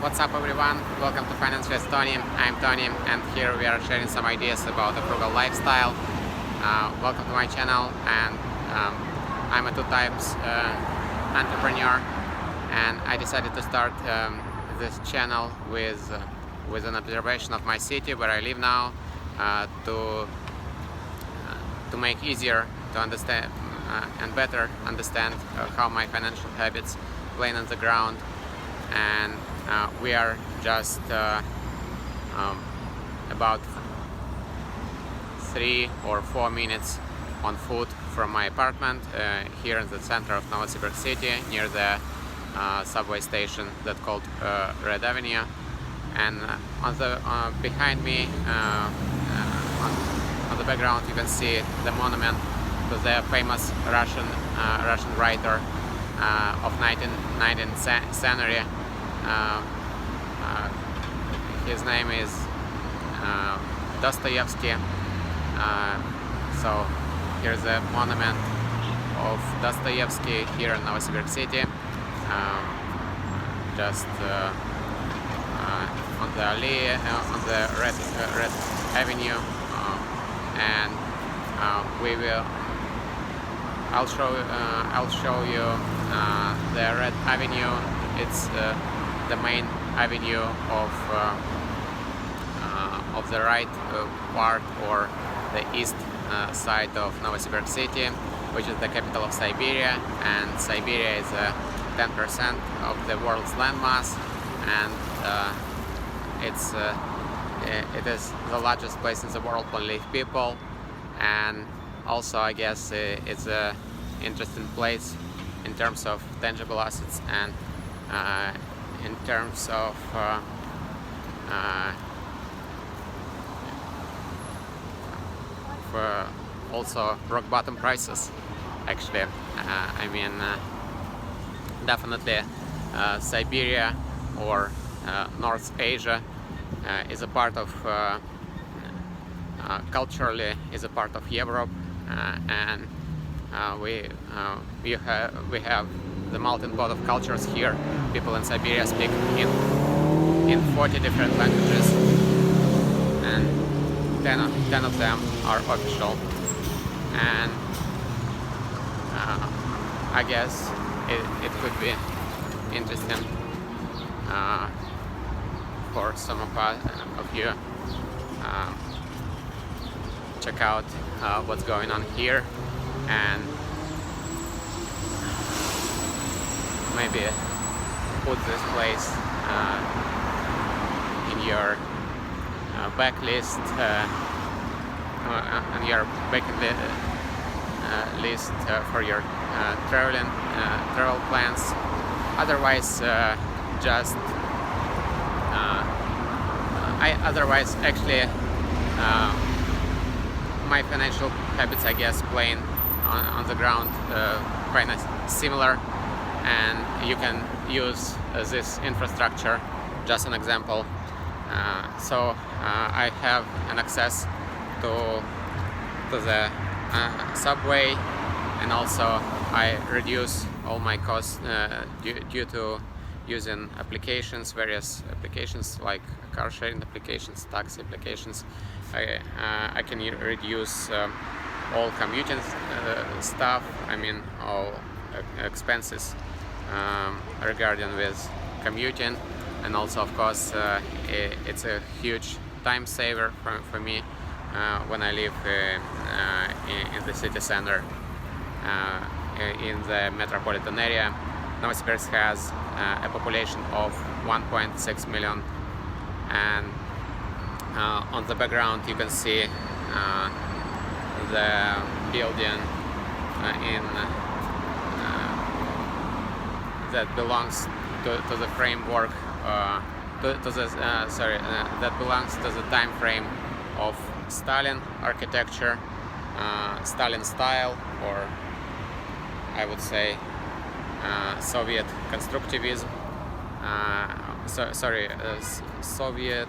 What's up everyone, welcome to Finance with Tony. I'm Tony and here we are sharing some ideas about a frugal lifestyle. Welcome to my channel, and I'm a two-times entrepreneur, and I decided to start this channel with an observation of my city where I live now, to make easier to understand and better understand how my financial habits play on the ground. And we are just about 3 or 4 minutes on foot from my apartment here in the center of Novosibirsk City, near the subway station that's called Red Avenue. And on the behind me, on the background, you can see the monument to the famous Russian writer of 19th century. His name is Dostoyevsky. So here's a monument of Dostoyevsky here in Novosibirsk City, just on the alley, on the Red Avenue, and I'll show you the Red Avenue. It's the main avenue of the right part, or the east side of Novosibirsk City, which is the capital of Siberia, and Siberia is 10% of the world's landmass, and it is the largest place in the world for live people, and also I guess it's an interesting place in terms of tangible assets and in terms of also rock bottom prices. Actually, I mean, definitely Siberia or North Asia is a part of culturally is a part of Europe, and we have the melting pot of cultures here. People in Siberia speak in 40 different languages, and 10 of them are official. And I guess it could be interesting for some of you check out what's going on here, and maybe put this place in your backlist, on your bucket list for your travel plans. Otherwise, actually, my financial habits, I guess, playing on the ground kind of similar, and you can use this infrastructure. Just an example. So I have an access to the subway, and also I reduce all my costs due to using various applications like car sharing applications, taxi applications. I can reduce all commuting stuff. I mean, all expenses regarding with commuting, and also of course it's a huge time saver for me when I live in the city center, in the metropolitan area. Novosibirsk has a population of 1.6 million, and on the background you can see the building that belongs to the framework, that belongs to the time frame of Stalin architecture, Stalin style, or I would say Soviet constructivism. Soviet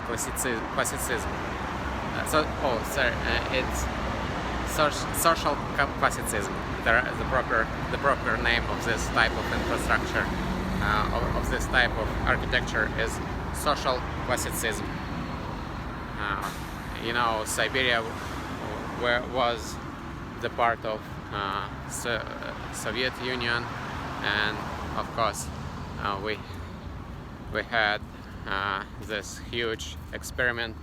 classicism. It's social classicism. The proper name of this type of infrastructure. of this type of architecture is social classicism. You know, Siberia was the part of Soviet Union, and of course we had this huge experiment,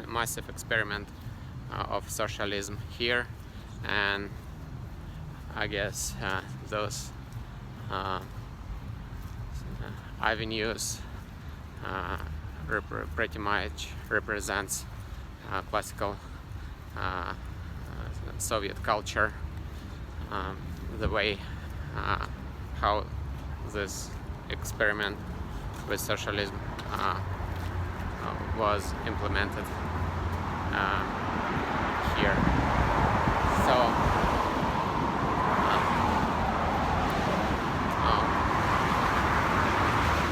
massive experiment of socialism here, and I guess those avenues pretty much represents classical Soviet culture, the way how this experiment with socialism was implemented here. So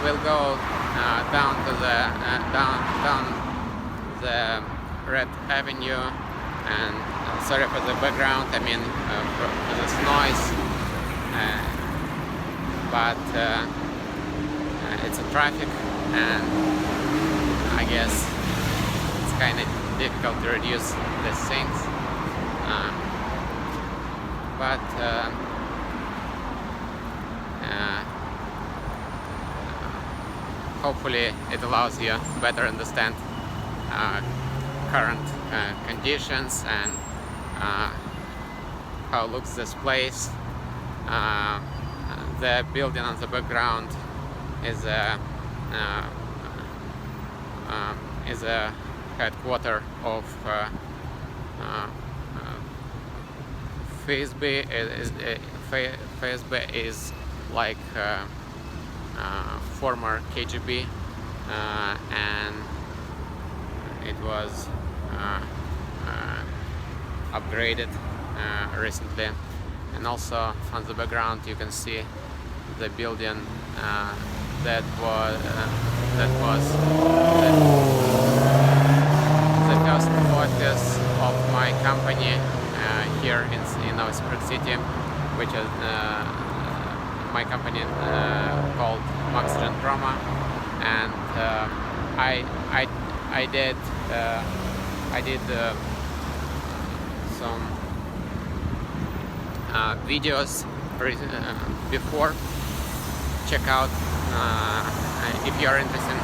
we'll go down to the down the Red Avenue, and sorry for the background, I mean for this noise, but it's a traffic, and I guess it's kind of difficult to reduce these things, but hopefully it allows you better understand current conditions and how looks this place. The building on the background is a headquarter of FSB. FSB is like former KGB, and it was upgraded recently. And also on the background you can see the building that was the first office of my company here in Novosibirsk City, which is my company called Oxygen Chroma, and I did some videos before. Check out if you are interested.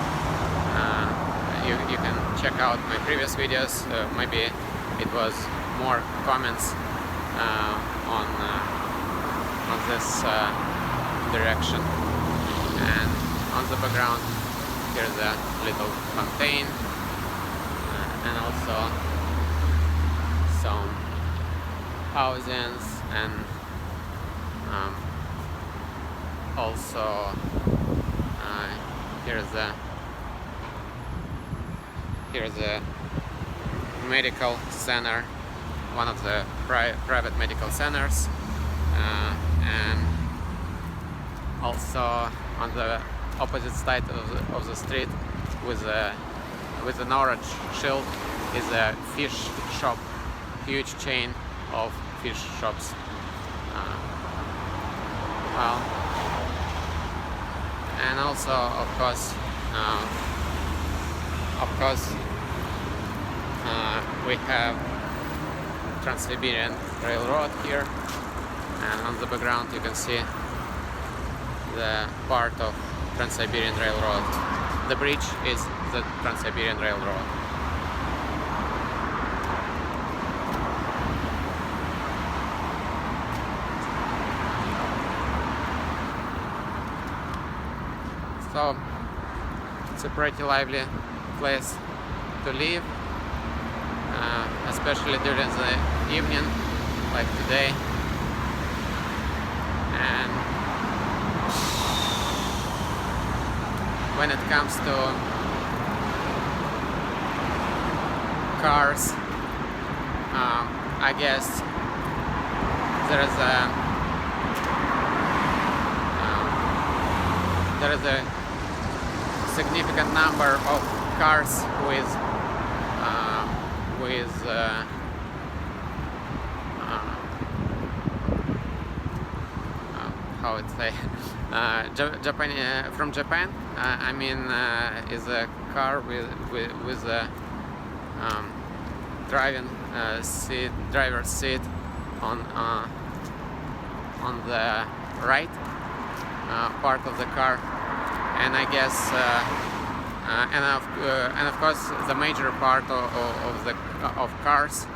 You can check out my previous videos. Maybe it was more comments on this direction. And on the background here's a little fountain, and also some housings, and also here's a medical center, one of the private medical centers, and also on the opposite side of the street with an orange shield is a fish shop, huge chain of fish shops. Well, and also of course we have Trans-Siberian Railroad here, and on the background you can see the part of Trans-Siberian Railroad. The bridge is the Trans-Siberian Railroad. So it's a pretty lively place to live, especially during the evening like today. And when it comes to cars, I guess there is a significant number of cars with how it say, Japan, from Japan. I mean, is a car with a driver's seat on the right part of the car, and I guess and of course the major part of cars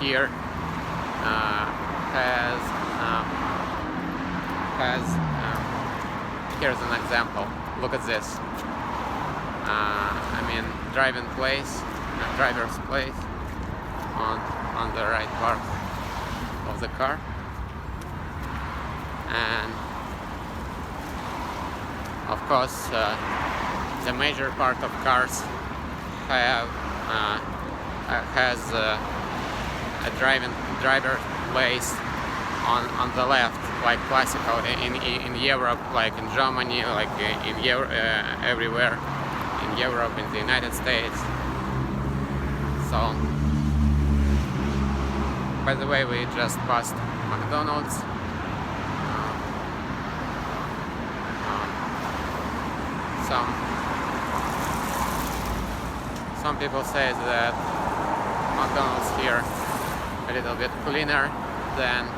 here here's an example. Look at this. I mean, driver's place on the right part of the car, and of course the major part of cars has a driver place on the left, like classical in Europe, like in Germany, like everywhere in Europe, in the United States. So, by the way, we just passed McDonald's. Some people say that McDonald's here a little bit cleaner than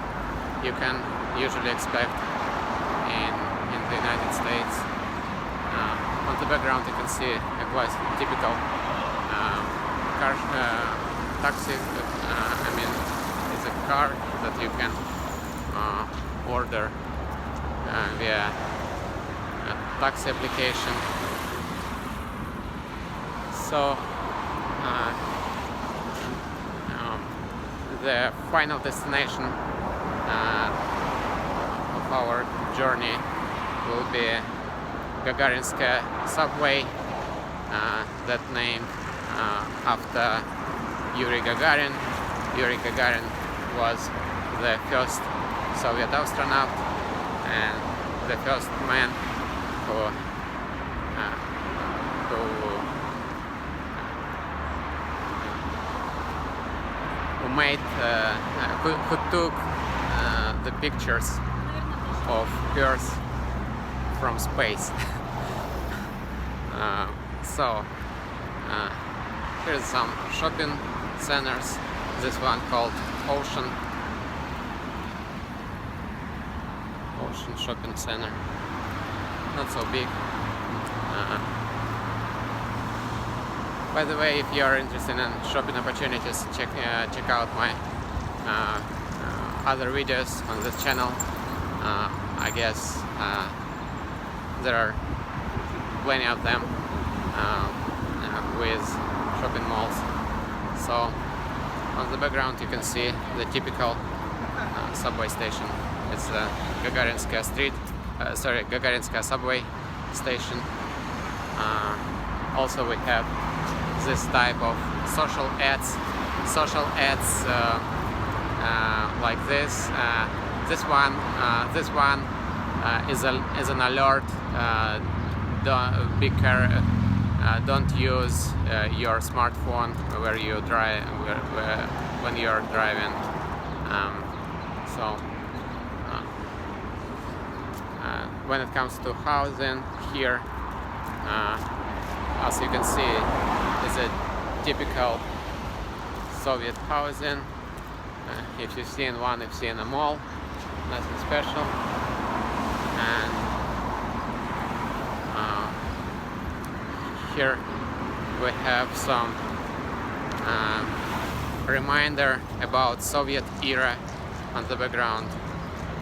you can usually expect in the United States. On the background you can see a quite typical car taxi. I mean, it's a car that you can order via a taxi application. So the final destination of our journey will be Gagarinskaya subway, that name after Yuri Gagarin. Yuri Gagarin was the first Soviet astronaut and the first man who took the pictures of Earth from space. So here's some shopping centers. This one called Ocean Shopping Center. Not so big. By the way, if you are interested in shopping opportunities, check out my other videos on this channel. I guess there are plenty of them with shopping malls. So on the background you can see the typical subway station. It's Gagarinskaya Gagarinskaya subway station. Also we have this type of social ads like this. This one is an alert. Don't use your smartphone where you drive when you are driving. When it comes to housing here, as you can see, is a typical Soviet housing. If you've seen one, you've seen them all. Nothing special. And here we have some reminder about Soviet era on the background.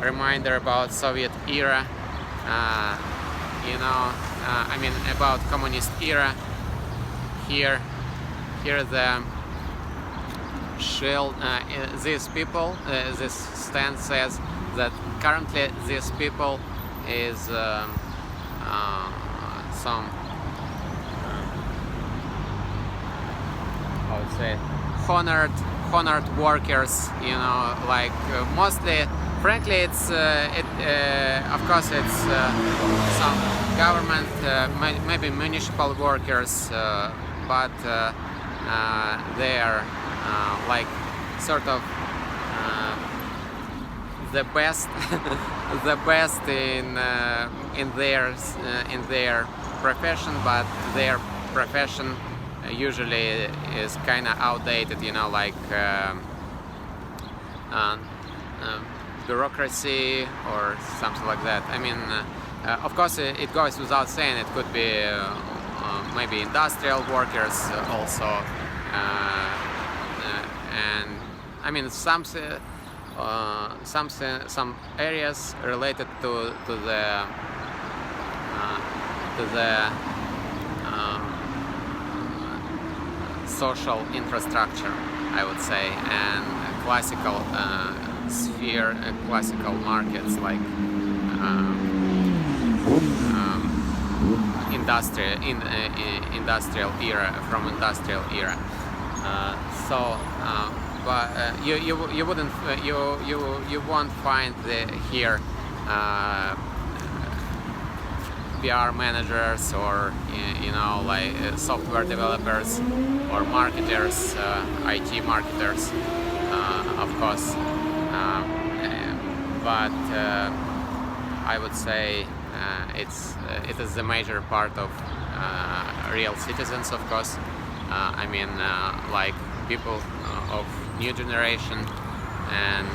Reminder about Soviet era. I mean about communist era. Here the shell. These people. This stand says that currently these people is some I would say honored workers. Like mostly. Frankly, it's of course it's some government, maybe municipal workers, but they are like sort of the best the best in their profession, but their profession usually is kind of outdated, you know, like bureaucracy or something like that. I mean, of course, it goes without saying, it could be maybe industrial workers also, and I mean some areas related to the social infrastructure, I would say, and classical sphere, classical markets like industrial era, from industrial era. But you wouldn't you won't find here PR managers or you know, like software developers or marketers, IT marketers, of course, but I would say it is the major part of real citizens, of course. I mean, like people of new generation, and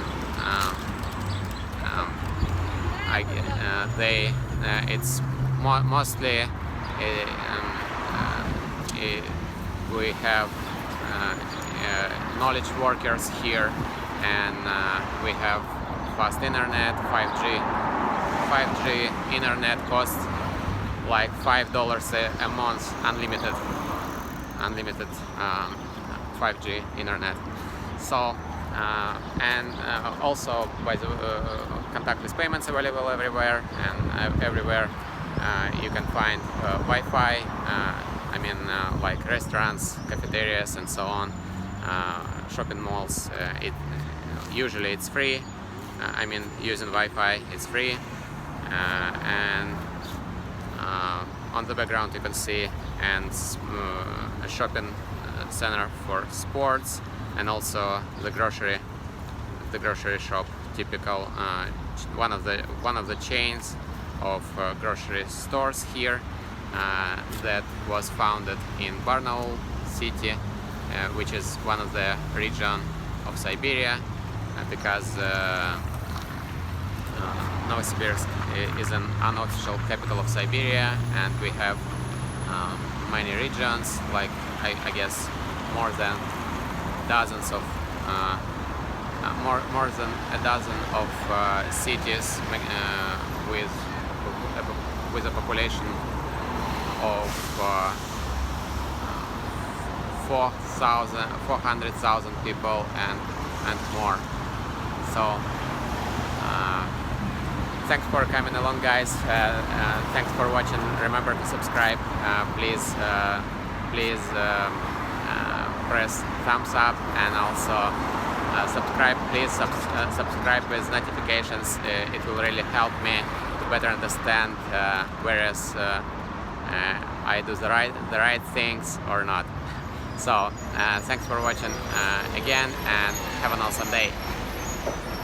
it's mostly we have knowledge workers here, and we have fast internet, 5G internet costs like $5 a month, unlimited 5G internet. So and also by the contactless payments available everywhere, and everywhere you can find Wi-Fi. I mean, like restaurants, cafeterias, and so on. Shopping malls. Usually it's free. I mean, using Wi-Fi, it's free. And on the background you can see a shopping center for sports, and also the grocery shop, typical one of the chains of grocery stores here, that was founded in Barnaul city, which is one of the region of Siberia, because Novosibirsk is an unofficial capital of Siberia, and we have many regions, like I guess more than dozens of more than a dozen of cities with a population of 400,000 people and more. So thanks for coming along, guys. Thanks for watching. Remember to subscribe. Please press thumbs up, and also subscribe. Please subscribe with notifications. It will really help me to better understand whereas I do the right things or not. So thanks for watching again, and have an awesome day.